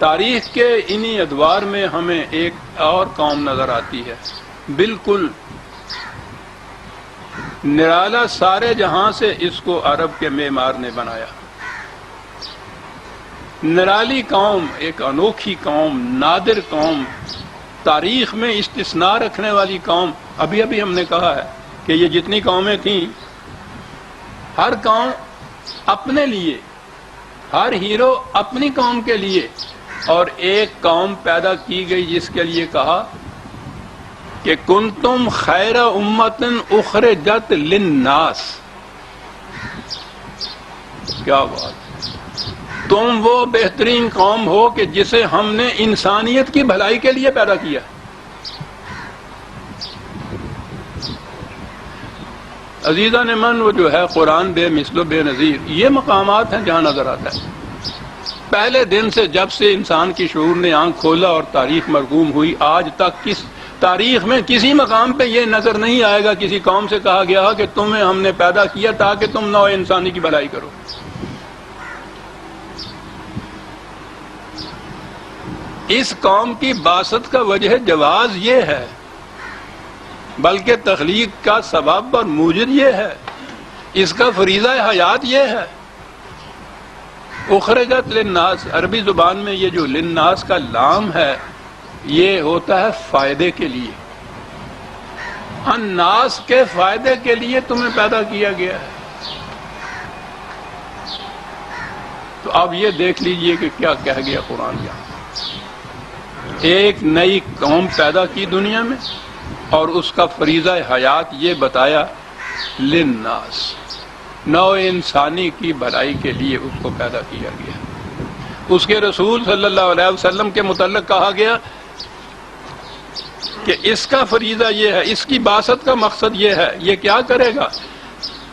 تاریخ کے انہی ادوار میں ہمیں ایک اور قوم نظر آتی ہے، بالکل نرالا، سارے جہاں سے اس کو عرب کے معمار نے بنایا۔ نرالی قوم، ایک انوکھی قوم، نادر قوم، تاریخ میں استثناء رکھنے والی قوم۔ ابھی ہم نے کہا ہے کہ یہ جتنی قومیں تھیں، ہر قوم اپنے لیے، ہر ہیرو اپنی قوم کے لیے، اور ایک قوم پیدا کی گئی جس کے لیے کہا کہ کنتم خیر امۃ اخرجت للناس۔ کیا بات! تم وہ بہترین قوم ہو کہ جسے ہم نے انسانیت کی بھلائی کے لیے پیدا کیا۔ عزیزان من، وہ جو ہے قرآن بے مثل و بے نظیر، یہ مقامات ہیں جہاں نظر آتا ہے پہلے دن سے، جب سے انسان کی شعور نے آنکھ کھولا اور تاریخ مرقوم ہوئی، آج تک کس تاریخ میں کسی مقام پہ یہ نظر نہیں آئے گا کسی قوم سے کہا گیا کہ تمہیں ہم نے پیدا کیا تاکہ تم نوع انسانی کی بھلائی کرو۔ اس قوم کی بعثت کا وجہ جواز یہ ہے، بلکہ تخلیق کا سبب اور موجد یہ ہے، اس کا فریضہ حیات یہ ہے۔ اخرجت للناس، عربی زبان میں یہ جو للناس کا لام ہے، یہ ہوتا ہے فائدے کے لیے، الناس کے فائدے کے لیے تمہیں پیدا کیا گیا ہے۔ تو اب یہ دیکھ لیجئے کہ کیا کہہ گیا قرآن یہاں۔ ایک نئی قوم پیدا کی دنیا میں، اور اس کا فریضہ حیات یہ بتایا للناس، نوع انسانی کی بھلائی کے لیے اس کو پیدا کیا گیا۔ اس کے رسول صلی اللہ علیہ وسلم کے متعلق کہا گیا کہ اس کا فریضہ یہ ہے، اس کی بعثت کا مقصد یہ ہے، یہ کیا کرے گا؟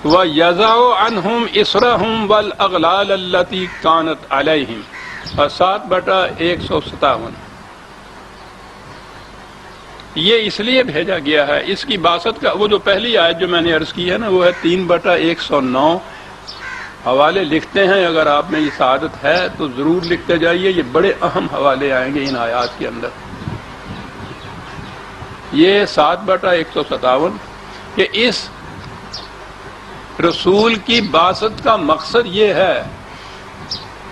وَيَضَعُ عَنْهُمْ إِصْرَهُمْ وَالْأَغْلَالَ الَّتِي كَانَتْ عَلَيْهِمْ، اور 7/157۔ یہ اس لیے بھیجا گیا ہے، اس کی بعثت کا، وہ جو پہلی آیت جو میں نے عرض کی ہے نا، وہ ہے 3/109۔ حوالے لکھتے ہیں، اگر آپ میں یہ سعادت ہے تو ضرور لکھتے جائیے، یہ بڑے اہم حوالے آئیں گے ان آیات کے اندر۔ یہ 7/157 کہ اس رسول کی بعثت کا مقصد یہ ہے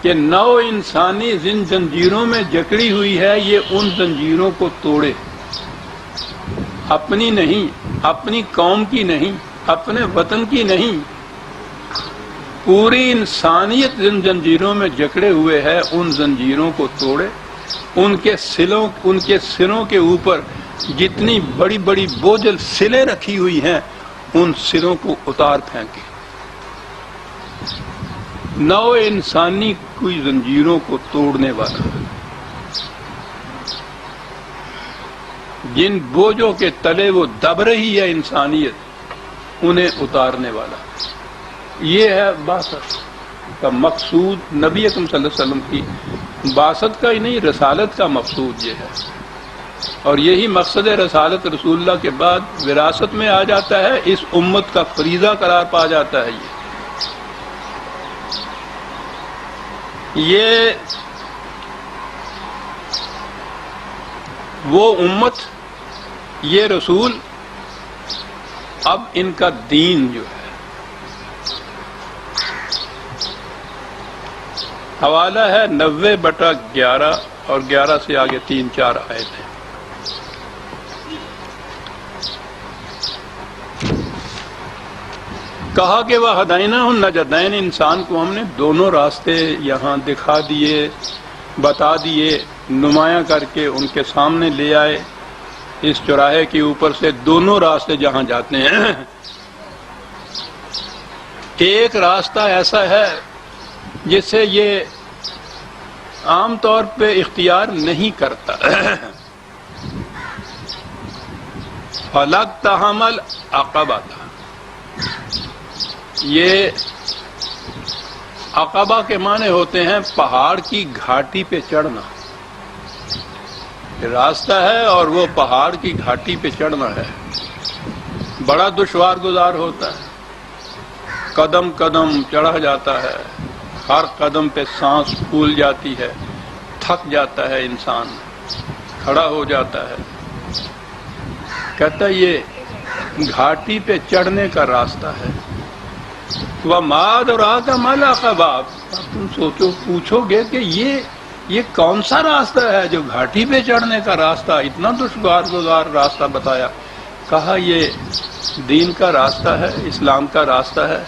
کہ نوع انسانی جن زنجیروں میں جکڑی ہوئی ہے، یہ ان زنجیروں کو توڑے، اپنی نہیں، اپنی قوم کی نہیں، اپنے وطن کی نہیں، پوری انسانیت جن زنجیروں میں جکڑے ہوئے ہے، ان زنجیروں کو توڑے، ان کے سروں کے اوپر جتنی بڑی بڑی بوجھل سلیں رکھی ہوئی ہیں، ان سروں کو اتار پھینکے۔ نوع انسانی کی زنجیروں کو توڑنے والا، جن بوجھوں کے تلے وہ دب رہی ہے انسانیت، انہیں اتارنے والا۔ یہ ہے بعثت کا مقصود، نبی اکرم صلی اللہ علیہ وسلم کی بعثت کا ہی نہیں، رسالت کا مقصود یہ ہے، اور یہی مقصد رسالت رسول اللہ کے بعد وراثت میں آ جاتا ہے، اس امت کا فریضہ قرار پا جاتا ہے۔ یہ وہ امت، یہ رسول، اب ان کا دین جو ہے، حوالہ ہے 90/11 اور 11 سے آگے 3-4 آیت ہیں۔ کہا کہ وَهَدَيْنَاهُ النَّجْدَيْنِ، انسان کو ہم نے دونوں راستے یہاں دکھا دیے، بتا دیے، نمایاں کر کے ان کے سامنے لے آئے، اس چوراہے کے اوپر سے دونوں راستے جہاں جاتے ہیں۔ ایک راستہ ایسا ہے جسے یہ عام طور پہ اختیار نہیں کرتا، فَلَقْتَحَمَ الْعَقَبَةَ، یہ عقبہ کے معنی ہوتے ہیں پہاڑ کی گھاٹی پہ چڑھنا۔ راستہ ہے اور وہ پہاڑ کی گھاٹی پہ چڑھنا ہے، بڑا دشوار گزار ہوتا ہے، قدم قدم چڑھا جاتا ہے، ہر قدم پہ سانس پھول جاتی ہے، تھک جاتا ہے انسان، کھڑا ہو جاتا ہے، کہتا ہے یہ گھاٹی پہ چڑھنے کا راستہ ہے۔ وَمَا أَدْرَاكَ مَا الْعَقَبَةُ، اب تم سوچو، پوچھو گے کہ یہ کون سا راستہ ہے جو گھاٹی پہ چڑھنے کا راستہ، اتنا دشوار راستہ بتایا؟ کہا یہ دین کا راستہ ہے، اسلام کا راستہ ہے،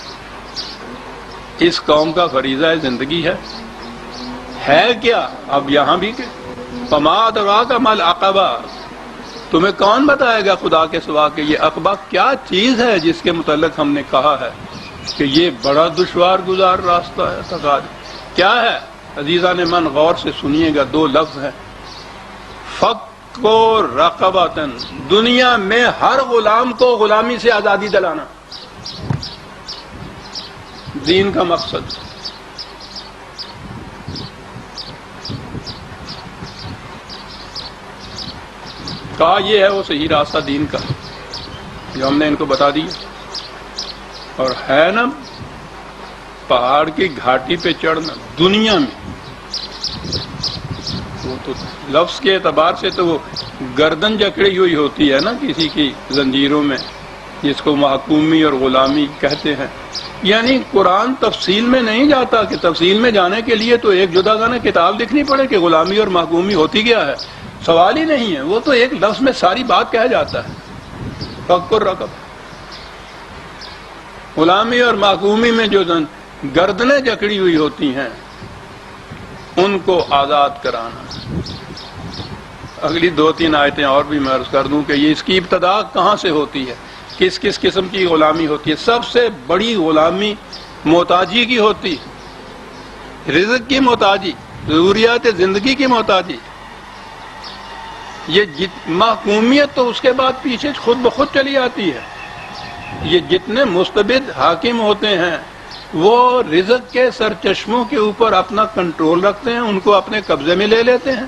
اس قوم کا فریضہ زندگی ہے کیا؟ اب یہاں بھی کہ وَمَا أَدْرَاكَ مَا الْعَقَبَةُ، تمہیں کون بتائے گا خدا کے سوا کہ یہ عقبہ کیا چیز ہے جس کے متعلق ہم نے کہا ہے کہ یہ بڑا دشوار گزار راستہ ہے؟ کیا ہے عزیزان من؟ غور سے سنیے گا، دو لفظ ہیں، فَكُّ رَقَبَةٍ، دنیا میں ہر غلام کو غلامی سے آزادی دلانا، دین کا مقصد۔ کہا یہ ہے وہ صحیح راستہ دین کا جو ہم نے ان کو بتا دیا، اور ہے نا پہاڑ کی گھاٹی پہ چڑھنا دنیا میں، وہ تو لفظ کے اعتبار سے تو وہ گردن جکڑی ہوئی ہوتی ہے نا کسی کی زنجیروں میں، جس کو محکومی اور غلامی کہتے ہیں۔ یعنی قرآن تفصیل میں نہیں جاتا کہ تفصیل میں جانے کے لیے تو ایک جدا گانا کتاب لکھنی پڑے کہ غلامی اور محکومی ہوتی کیا ہے، سوال ہی نہیں ہے، وہ تو ایک لفظ میں ساری بات کہہ جاتا ہے۔ فَكُّ رَقَبَةٍ، غلامی اور محکومی میں جو گردنیں جکڑی ہوئی ہوتی ہیں ان کو آزاد کرانا۔ اگلی دو تین آیتیں اور بھی میں عرض کر دوں کہ یہ اس کی ابتدا کہاں سے ہوتی ہے، کس کس قسم کی غلامی ہوتی ہے۔ سب سے بڑی غلامی محتاجی کی ہوتی، رزق کی محتاجی، ضروریات زندگی کی محتاجی۔ یہ محکومیت تو اس کے بعد پیچھے خود بخود چلی آتی ہے۔ یہ جتنے مستبد حاکم ہوتے ہیں وہ رزق کے سرچشموں کے اوپر اپنا کنٹرول رکھتے ہیں، ان کو اپنے قبضے میں لے لیتے ہیں،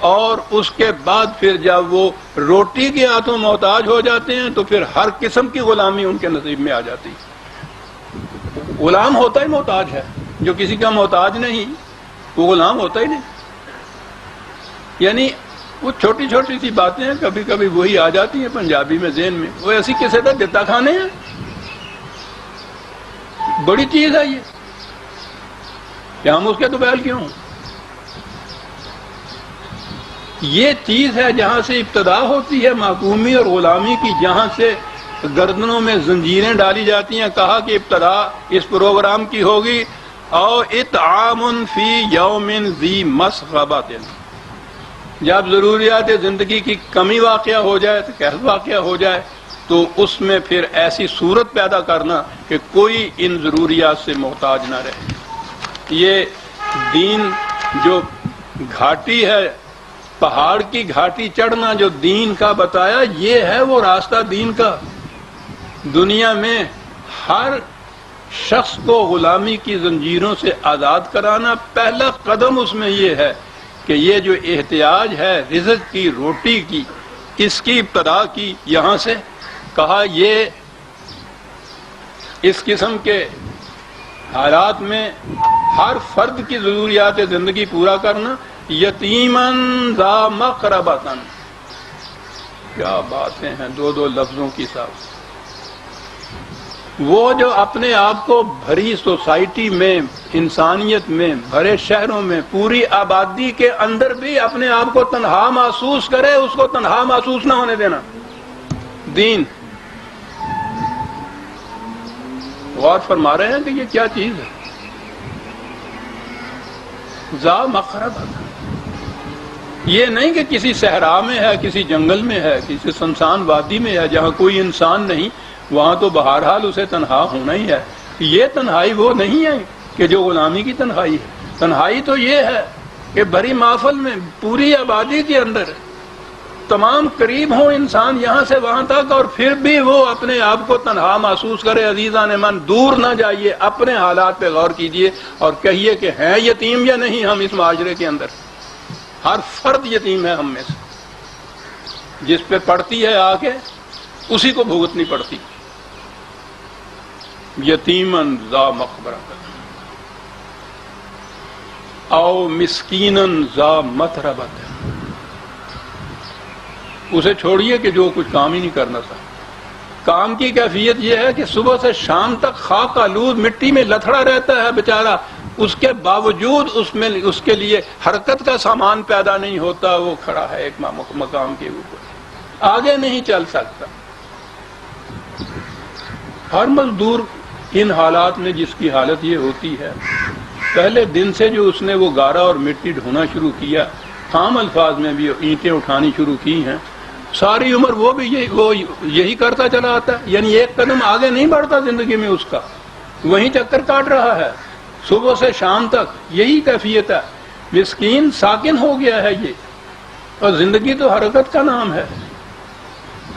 اور اس کے بعد پھر جب وہ روٹی کے ہاتھوں محتاج ہو جاتے ہیں تو پھر ہر قسم کی غلامی ان کے نصیب میں آ جاتی ہے۔ غلام ہوتا ہی محتاج ہے، جو کسی کا محتاج نہیں وہ غلام ہوتا ہی نہیں۔ یعنی وہ چھوٹی چھوٹی سی باتیں ہیں، کبھی کبھی وہی آ جاتی ہیں پنجابی میں ذہن میں، وہ ایسی کسی طرح دیتا کھانے ہیں، بڑی چیز ہے یہ کہ ہم اس کے دوبیل کیوں؟ یہ چیز ہے جہاں سے ابتدا ہوتی ہے محکومی اور غلامی کی، جہاں سے گردنوں میں زنجیریں ڈالی جاتی ہیں۔ کہا کہ ابتدا اس پروگرام کی ہوگی اور اطعام فی یوم ذی مسغبۃ، جب ضروریات زندگی کی کمی واقع ہو جائے، تو قحط واقع ہو جائے، تو اس میں پھر ایسی صورت پیدا کرنا کہ کوئی ان ضروریات سے محتاج نہ رہے۔ یہ دین جو گھاٹی ہے، پہاڑ کی گھاٹی چڑھنا جو دین کا بتایا، یہ ہے وہ راستہ دین کا۔ دنیا میں ہر شخص کو غلامی کی زنجیروں سے آزاد کرانا، پہلا قدم اس میں یہ ہے کہ یہ جو احتیاج ہے رزق کی، روٹی کی، اس کی ابتدا کی یہاں سے۔ کہا یہ اس قسم کے حالات میں ہر فرد کی ضروریات زندگی پورا کرنا، یتیماً ذا مقربۃ، کیا باتیں ہیں دو دو لفظوں کی ساتھ۔ وہ جو اپنے آپ کو بھری سوسائٹی میں، انسانیت میں، بھرے شہروں میں، پوری آبادی کے اندر بھی اپنے آپ کو تنہا محسوس کرے، اس کو تنہا محسوس نہ ہونے دینا، دین۔ غور فرما رہے ہیں کہ یہ کیا چیز ہے؟ ذا مقربۃ، یہ نہیں کہ کسی صحرا میں ہے، کسی جنگل میں ہے، کسی سنسان وادی میں ہے جہاں کوئی انسان نہیں، وہاں تو بہرحال اسے تنہا ہونا ہی ہے۔ یہ تنہائی وہ نہیں ہے کہ جو غلامی کی تنہائی ہے۔ تنہائی تو یہ ہے کہ بڑی محفل میں، پوری آبادی کے اندر تمام قریب ہوں انسان یہاں سے وہاں تک، اور پھر بھی وہ اپنے آپ کو تنہا محسوس کرے۔ عزیزان من، دور نہ جائیے، اپنے حالات پہ غور کیجئے اور کہیے کہ ہیں یتیم یا نہیں ہم اس معاشرے کے اندر۔ ہر فرد یتیم ہے ہم میں سے، جس پہ پڑتی ہے آ کے اسی کو بھگتنی پڑتی۔ یتیماً ذا مقبرۃ، او مسکینن ذا متربت، اسے چھوڑیے کہ جو کچھ کام ہی نہیں کرنا تھا۔ کام کی کیفیت یہ ہے کہ صبح سے شام تک خاک آلود مٹی میں لتھڑا رہتا ہے بیچارہ، اس کے باوجود اس کے لیے حرکت کا سامان پیدا نہیں ہوتا، وہ کھڑا ہے ایک مقام کے اوپر، آگے نہیں چل سکتا۔ ہر مزدور ان حالات میں جس کی حالت یہ ہوتی ہے، پہلے دن سے جو اس نے وہ گارا اور مٹی ڈھونا شروع کیا، عام الفاظ میں بھی اینٹیں اٹھانی شروع کی ہیں، ساری عمر وہ بھی یہی کرتا چلا آتا ہے، یعنی ایک قدم آگے نہیں بڑھتا زندگی میں اس کا، وہیں چکر کاٹ رہا ہے صبح سے شام تک، یہی کیفیت ہے۔ مسکین ساکن ہو گیا ہے یہ، اور زندگی تو حرکت کا نام ہے،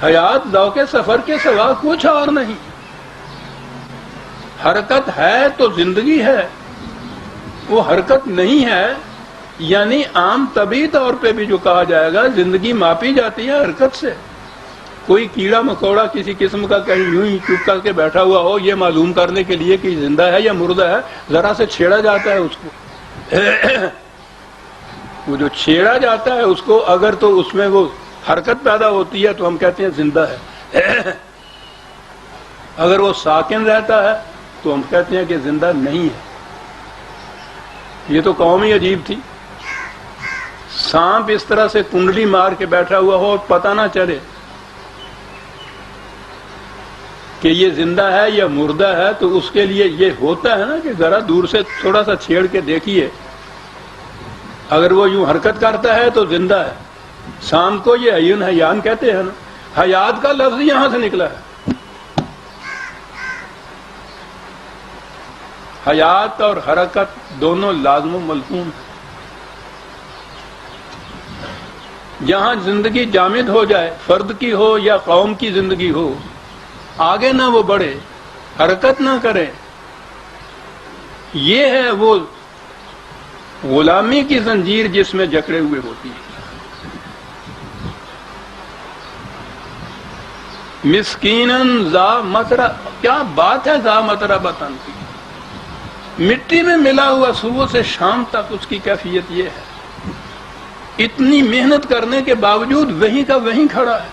حیات ذوق سفر کے سوا کچھ اور نہیں، حرکت ہے تو زندگی ہے، وہ حرکت نہیں ہے یعنی عام طبی طور پہ بھی جو کہا جائے گا زندگی ماپی جاتی ہے حرکت سے۔ کوئی کیڑا مکوڑا کسی قسم کا کہیں یوں ہی چپ کر کے بیٹھا ہوا ہو، یہ معلوم کرنے کے لیے کہ زندہ ہے یا مردہ ہے، ذرا سے چھیڑا جاتا ہے اس کو وہ جو چھیڑا جاتا ہے اس کو، اگر تو اس میں وہ حرکت پیدا ہوتی ہے تو ہم کہتے ہیں زندہ ہے، اگر وہ ساکن رہتا ہے تو ہم کہتے ہیں کہ زندہ نہیں ہے۔ یہ تو قوم ہی عجیب تھی، سانپ اس طرح سے کنڈلی مار کے بیٹھا ہوا ہو اور پتہ نہ چلے کہ یہ زندہ ہے یا مردہ ہے، تو اس کے لیے یہ ہوتا ہے نا کہ ذرا دور سے تھوڑا سا چھیڑ کے دیکھیے، اگر وہ یوں حرکت کرتا ہے تو زندہ ہے۔ سانپ کو یہ عیون حیان کہتے ہیں نا، حیات کا لفظ یہاں سے نکلا ہے۔ حیات اور حرکت دونوں لازم و ملزوم ہیں۔ جہاں زندگی جامد ہو جائے، فرد کی ہو یا قوم کی زندگی ہو، آگے نہ وہ بڑھے، حرکت نہ کرے، یہ ہے وہ غلامی کی زنجیر جس میں جکڑے ہوئے ہوتی ہے۔ مسکینن ذا مترا، کیا بات ہے ذا متربتن کی، مٹی میں ملا ہوا صبح سے شام تک اس کی کیفیت یہ ہے، اتنی محنت کرنے کے باوجود وہیں کا وہیں کھڑا ہے،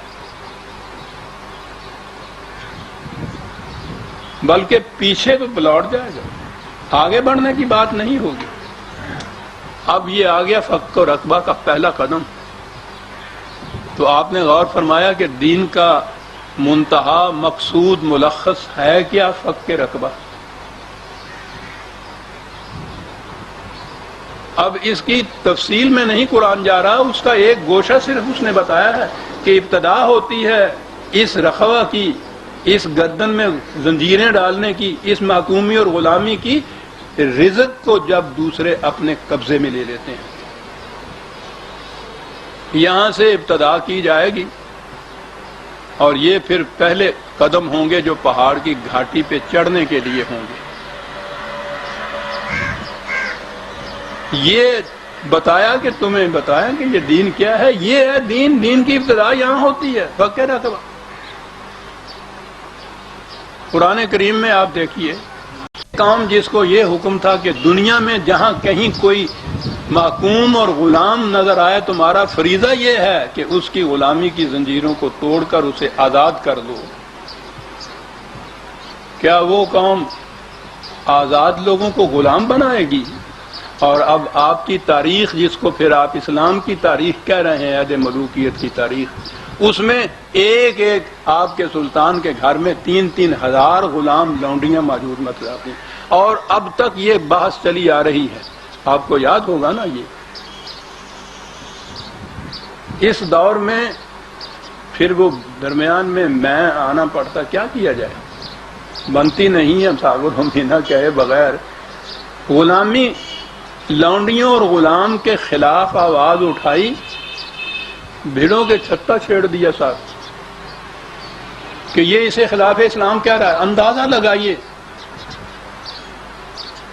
بلکہ پیچھے تو پلٹ جائے گا، آگے بڑھنے کی بات نہیں ہوگی۔ اب یہ آ گیا فق و رقبہ کا پہلا قدم، تو آپ نے غور فرمایا کہ دین کا منتہا مقصود ملخص ہے کیا؟ فق رقبہ۔ اب اس کی تفصیل میں نہیں قرآن جا رہا، اس کا ایک گوشہ صرف اس نے بتایا ہے کہ ابتدا ہوتی ہے اس رخوہ کی، اس گردن میں زنجیریں ڈالنے کی، اس محکومی اور غلامی کی، رزق کو جب دوسرے اپنے قبضے میں لے لیتے ہیں، یہاں سے ابتدا کی جائے گی، اور یہ پھر پہلے قدم ہوں گے جو پہاڑ کی گھاٹی پہ چڑھنے کے لیے ہوں گے۔ یہ بتایا کہ تمہیں بتایا کہ یہ دین کیا ہے، یہ ہے دین، دین کی ابتدا یہاں ہوتی ہے، فقہ رقبہ۔ قرآن کریم میں آپ دیکھیے، کام جس کو یہ حکم تھا کہ دنیا میں جہاں کہیں کوئی محکوم اور غلام نظر آئے، تمہارا فریضہ یہ ہے کہ اس کی غلامی کی زنجیروں کو توڑ کر اسے آزاد کر دو۔ کیا وہ قوم آزاد لوگوں کو غلام بنائے گی؟ اور اب آپ کی تاریخ، جس کو پھر آپ اسلام کی تاریخ کہہ رہے ہیں، عہد ملوکیت کی تاریخ، اس میں ایک ایک آپ کے سلطان کے گھر میں 3-3 ہزار غلام لونڈیاں موجود نظر آتی ہیں، اور اب تک یہ بحث چلی آ رہی ہے۔ آپ کو یاد ہوگا نا، یہ اس دور میں پھر وہ درمیان میں آنا پڑتا، کیا کیا جائے، بنتی نہیں ہے ساگر مینا کہے بغیر۔ غلامی، لونڈیوں اور غلام کے خلاف آواز اٹھائی، بھیڑوں کے چھتا چھیڑ دیا صاحب کہ یہ اسے خلاف اسلام کہہ رہا ہے۔ اندازہ لگائیے،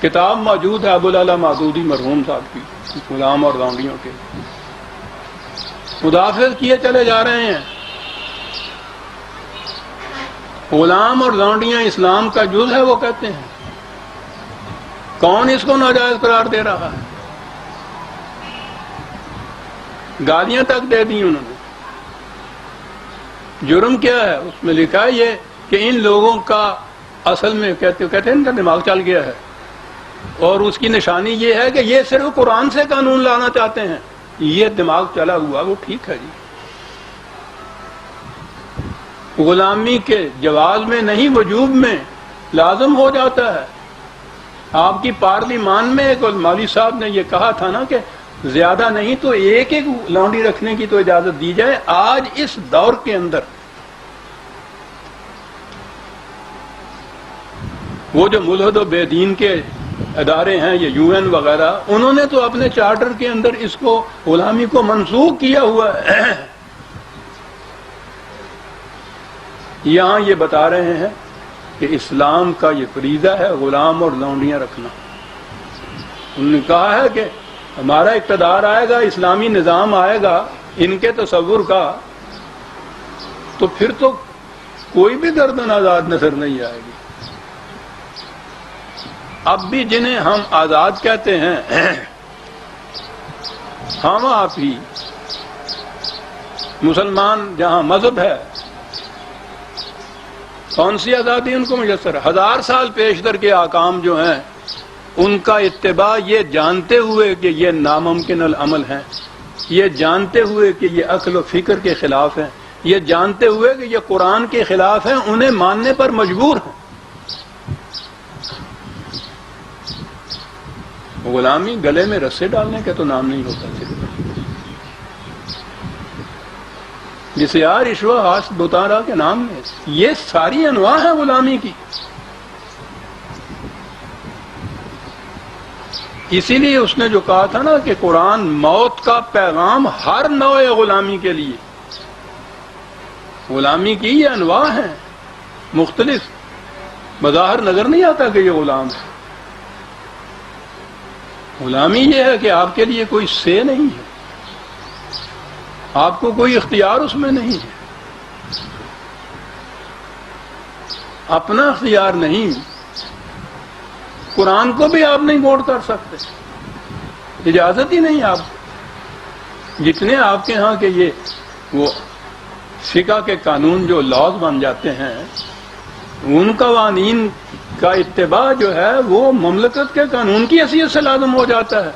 کتاب موجود ہے ابو الاعلی مودودی مرحوم صاحب کی، غلام اور لونڈیوں کے، مدافعت کیے چلے جا رہے ہیں۔ غلام اور لونڈیاں اسلام کا جز ہے وہ کہتے ہیں، کون اس کو ناجائز قرار دے رہا ہے؟ گالیاں تک دے دی انہوں نے۔ جرم کیا ہے؟ اس میں لکھا ہے یہ کہ ان لوگوں کا اصل میں کہتے ہیں ان کا دماغ چل گیا ہے، اور اس کی نشانی یہ ہے کہ یہ صرف قرآن سے قانون لانا چاہتے ہیں۔ یہ دماغ چلا ہوا وہ ٹھیک ہے جی، غلامی کے جواز میں نہیں وجوب میں لازم ہو جاتا ہے۔ آپ کی پارلیمان میں ایک مولوی صاحب نے یہ کہا تھا نا کہ زیادہ نہیں تو ایک ایک لانڈی رکھنے کی تو اجازت دی جائے۔ آج اس دور کے اندر وہ جو ملحد و بے دین کے ادارے ہیں، یہ یو این وغیرہ، انہوں نے تو اپنے چارٹر کے اندر اس کو غلامی کو منسوخ کیا ہوا ہے۔ یہاں یہ بتا رہے ہیں کہ اسلام کا یہ فریضہ ہے غلام اور لونڈیاں رکھنا۔ انہوں نے کہا ہے کہ ہمارا اقتدار آئے گا، اسلامی نظام آئے گا ان کے تصور کا، تو پھر تو کوئی بھی گردن آزاد نظر نہیں آئے گی۔ اب بھی جنہیں ہم آزاد کہتے ہیں، ہم آپ ہی مسلمان جہاں مذہب ہے، کون سی آزادی ان کو میسر ہے؟ 1000 سال پیشتر کے احکام جو ہیں ان کا اتباع یہ جانتے ہوئے کہ یہ ناممکن العمل ہیں، یہ جانتے ہوئے کہ یہ عقل و فکر کے خلاف ہیں، یہ جانتے ہوئے کہ یہ قرآن کے خلاف ہیں، انہیں ماننے پر مجبور ہیں۔ غلامی گلے میں رسے ڈالنے کا تو نام نہیں ہوتا صرف، جسے رشوہ ہاس بتارا کے نام میں، یہ ساری انواع ہیں غلامی کی۔ اسی لیے اس نے جو کہا تھا نا کہ قرآن موت کا پیغام ہر نوع غلامی کے لیے۔ غلامی کی یہ انواع ہیں مختلف، بظاہر نظر نہیں آتا کہ یہ غلام ہے۔ غلامی یہ ہے کہ آپ کے لیے کوئی سے نہیں ہے، آپ کو کوئی اختیار اس میں نہیں ہے، اپنا اختیار نہیں، قرآن کو بھی آپ نہیں موڑ کر سکتے، اجازت ہی نہیں آپ کو۔ جتنے آپ کے ہاں کہ یہ وہ فقہ کے قانون جو لاز بن جاتے ہیں، ان قوانین کا اتباع جو ہے وہ مملکت کے قانون کی حیثیت سے لازم ہو جاتا ہے۔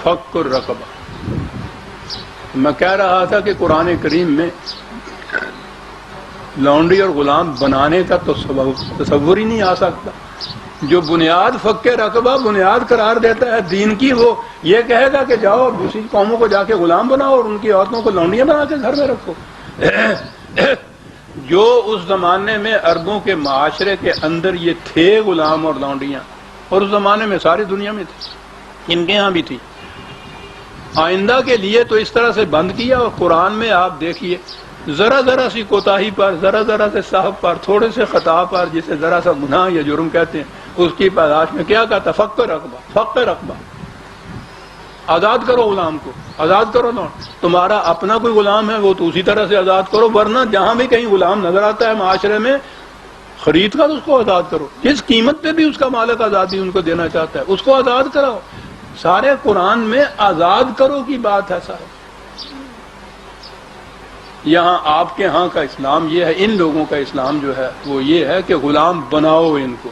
فک الرقبہ، میں کہہ رہا تھا کہ قرآن کریم میں لونڈی اور غلام بنانے کا تو تصور ہی نہیں آ سکتا۔ جو بنیاد فک رقبہ بنیاد قرار دیتا ہے دین کی، وہ یہ کہے گا کہ جاؤ دوسری قوموں کو جا کے غلام بناؤ اور ان کی عورتوں کو لونڈیاں بنا کے گھر میں رکھو۔ جو اس زمانے میں عربوں کے معاشرے کے اندر یہ تھے غلام اور لونڈیاں، اور اس زمانے میں ساری دنیا میں تھی، ان کے ہاں بھی تھی، آئندہ کے لیے تو اس طرح سے بند کیا۔ اور قرآن میں آپ دیکھیے ذرا ذرا سی کوتاہی پر، ذرا ذرا سے صاحب پر، تھوڑے سے خطا پر، جسے ذرا سا گناہ یا جرم کہتے ہیں، اس کی پاداش میں کیا کہتا؟ فق رقبہ، فق رقبہ، آزاد کرو غلام کو، آزاد کرو۔ تمہارا اپنا کوئی غلام ہے وہ تو اسی طرح سے آزاد کرو، ورنہ جہاں بھی کہیں غلام نظر آتا ہے معاشرے میں، خرید کر اس کو آزاد کرو، جس قیمت پہ بھی اس کا مالک آزادی ان کو دینا چاہتا ہے اس کو آزاد کراؤ۔ سارے قرآن میں آزاد کرو کی بات ہے صاحب۔ یہاں آپ کے ہاں کا اسلام یہ ہے، ان لوگوں کا اسلام جو ہے وہ یہ ہے کہ غلام بناؤ ان کو۔